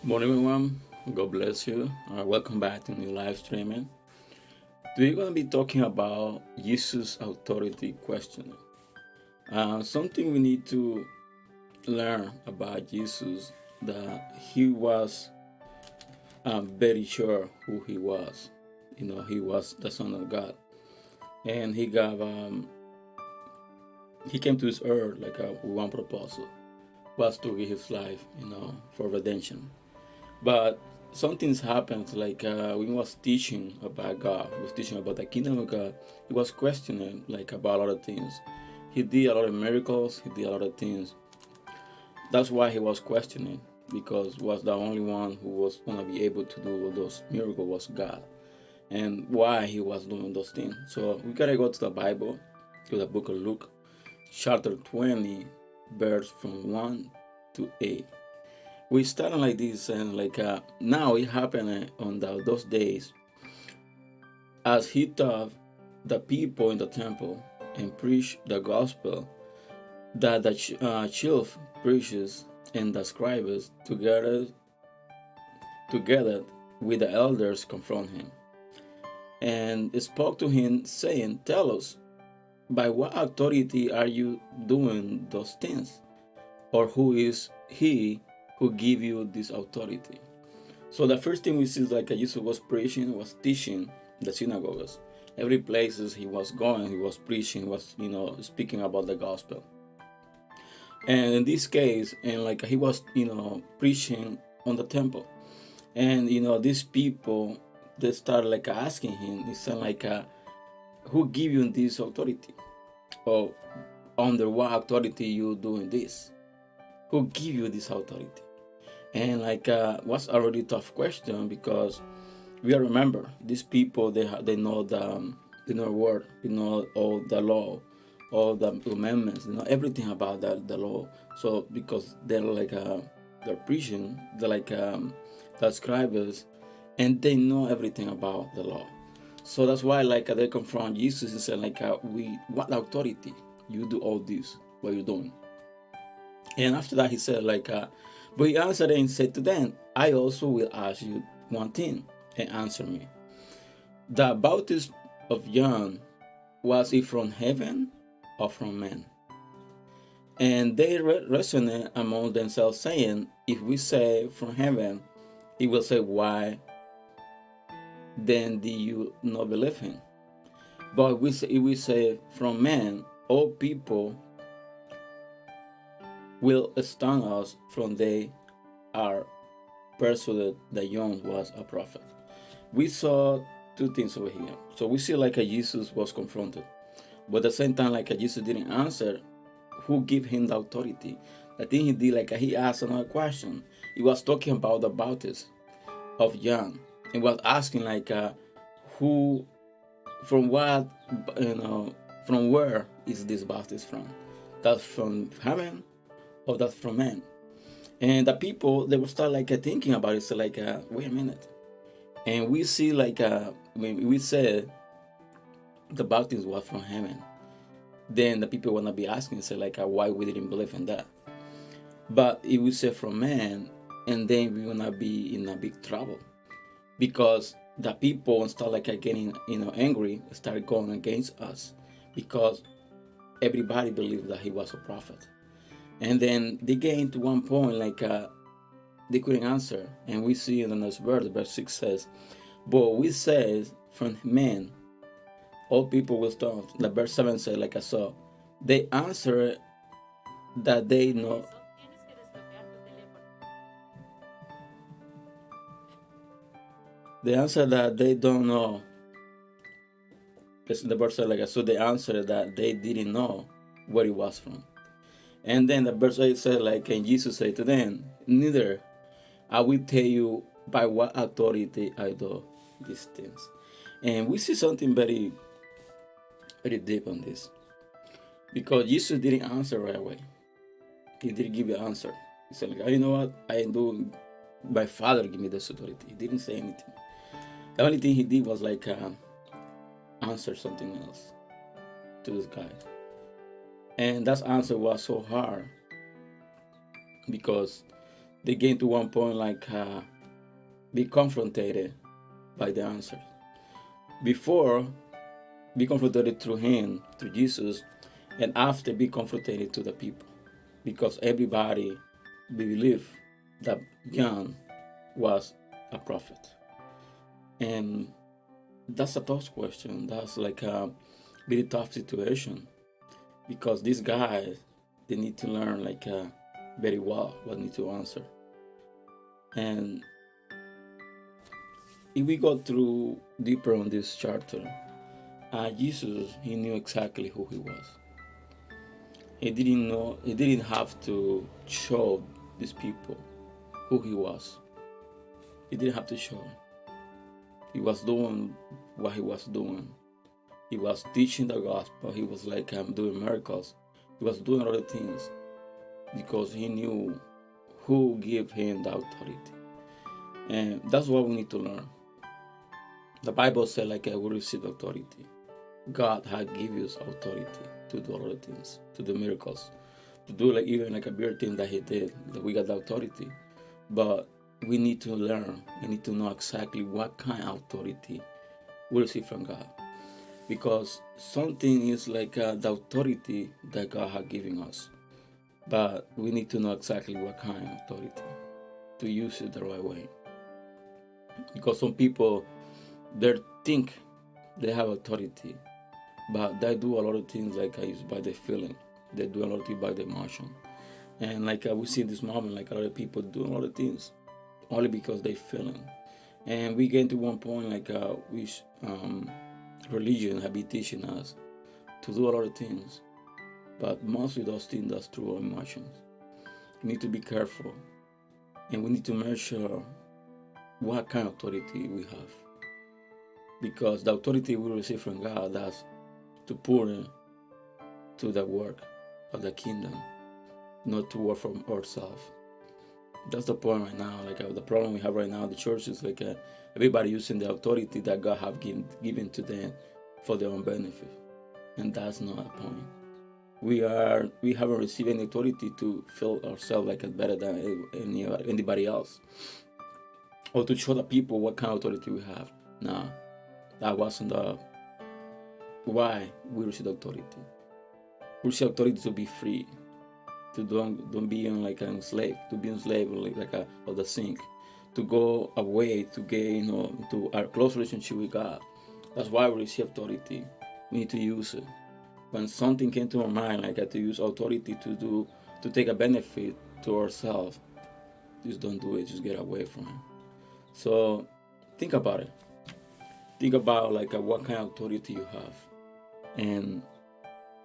Morning, everyone. God bless you. Welcome back to new live streaming. Today, we're going to be talking about Jesus' authority question. Something we need to learn about Jesus that he was very sure who he was. He was the Son of God, and he came to this earth like one proposal was to give his life, for redemption. But something's happened, like when he was teaching about God, he was teaching about the kingdom of God, he was questioning like about a lot of things. He did a lot of miracles, he did a lot of things. That's why he was questioning, because he was the only one who was gonna be able to do those miracles was God. And why he was doing those things. So we gotta go to the Bible, to the book of Luke, chapter 20, verse from 1 to 8. We started like this, and like now it happened on those days as he taught the people in the temple and preached the gospel, that the chief priests and the scribes together with the elders confront him and spoke to him, saying, "Tell us, by what authority are you doing those things, or who is he who give you this authority?" So the first thing we see is like Jesus was preaching, was teaching the synagogues. Every places he was going, he was preaching, was speaking about the gospel. And in this case, and like he was preaching on the temple, and these people they start like asking him, they said like, "Who give you this authority? Or under what authority you doing this? Who give you this authority?" And like was already tough question, because we remember these people they know the word, all the law, all the commandments, everything about the law. So because they're like they're preaching, they're like the scribes, and they know everything about the law. So that's why like they confront Jesus and say like, "We what authority you do all this? What you doing?" And after that he said like, but he answered and said to them, "I also will ask you one thing, and answer me. The baptism of John, was it from heaven or from men?" And they reasoned among themselves, saying, "If we say from heaven, he will say, why then do you not believe him? But if we say from men, all people will stone us, from they are persuaded that John was a prophet." We saw two things over here. So we see like a Jesus was confronted, but at the same time like a Jesus didn't answer who gave him the authority. The thing he did, like he asked another question. He was talking about the baptism of John. He was asking like, who, from what, from where is this baptism from? That's from heaven or that's from men? And the people they will start like thinking about it. So like, wait a minute. And we see like when we said the baptism was from heaven, then the people wanna be asking, say like, why we didn't believe in that. But if we say from man, and then we're gonna be in a big trouble, because the people start like getting angry, start going against us, because everybody believed that he was a prophet. And then they get into one point like they couldn't answer, and we see in the next verse 6 says, "But we says from men, all people will stone." The verse 7 says like I saw, they answer that they know. They answer that they don't know. The verse said like so they answered that they didn't know where it was from. And then the verse 8 said like, and Jesus said to them, "Neither I will tell you by what authority I do these things." And we see something very, very deep on this, because Jesus didn't answer right away. He didn't give you an answer. He said like, "You know what? I do. My Father give me this authority." He didn't say anything. The only thing he did was like answer something else to this guy. And that answer was so hard, because they get to one point be confronted by the answer. Before, be confronted through him, through Jesus, and after be confronted to the people. Because everybody believed that John was a prophet. And that's a tough question. That's like a very tough situation. Because these guys, they need to learn very well what need to answer. And if we go through deeper on this chapter, Jesus, he knew exactly who he was. He didn't have to show these people who he was. He didn't have to show. He was doing what he was doing. He was teaching the gospel. He was doing miracles. He was doing other things because he knew who gave him the authority. And that's what we need to learn. The Bible said we receive authority. God had given us authority to do other things, to do miracles, to do even a weird thing that he did, that we got the authority. But we need to learn. We need to know exactly what kind of authority we receive from God. Because something is the authority that God has given us. But we need to know exactly what kind of authority to use it the right way. Because some people, they think they have authority, but they do a lot of things by the feeling. They do a lot of things by the emotion. And we see in this moment, a lot of people doing a lot of things only because they feeling. And we get to one point which religion have been teaching us to do a lot of things, but mostly those things that's through our emotions. We need to be careful, and we need to measure what kind of authority we have, because the authority we receive from God, that's to pour to the work of the kingdom, not to work from ourselves. That's the point right now. The problem we have right now, the church is everybody using the authority that God have given to them for their own benefit, and that's not a point. We haven't received any authority to feel ourselves better than anybody else, or to show the people what kind of authority we have. No, that wasn't why we received authority. We received authority to be free, to don't be enslaved, to be enslaved of the sin, to go away, to gain to our close relationship with God. That's why we receive authority. We need to use it. When something came to our mind, to use authority to take a benefit to ourselves, just don't do it. Just get away from it. So think about it. Think about what kind of authority you have and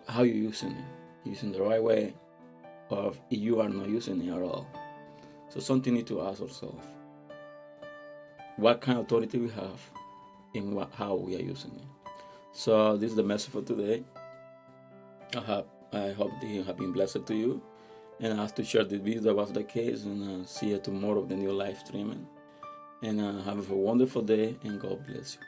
how you're using it. Using the right way, or if you are not using it at all. So something we need to ask ourselves: what kind of authority we have and how we are using it. So this is the message for today. I hope they have been blessed to you, and I ask to share this video that was the case, and see you tomorrow of the new live streaming. And have a wonderful day, and God bless you.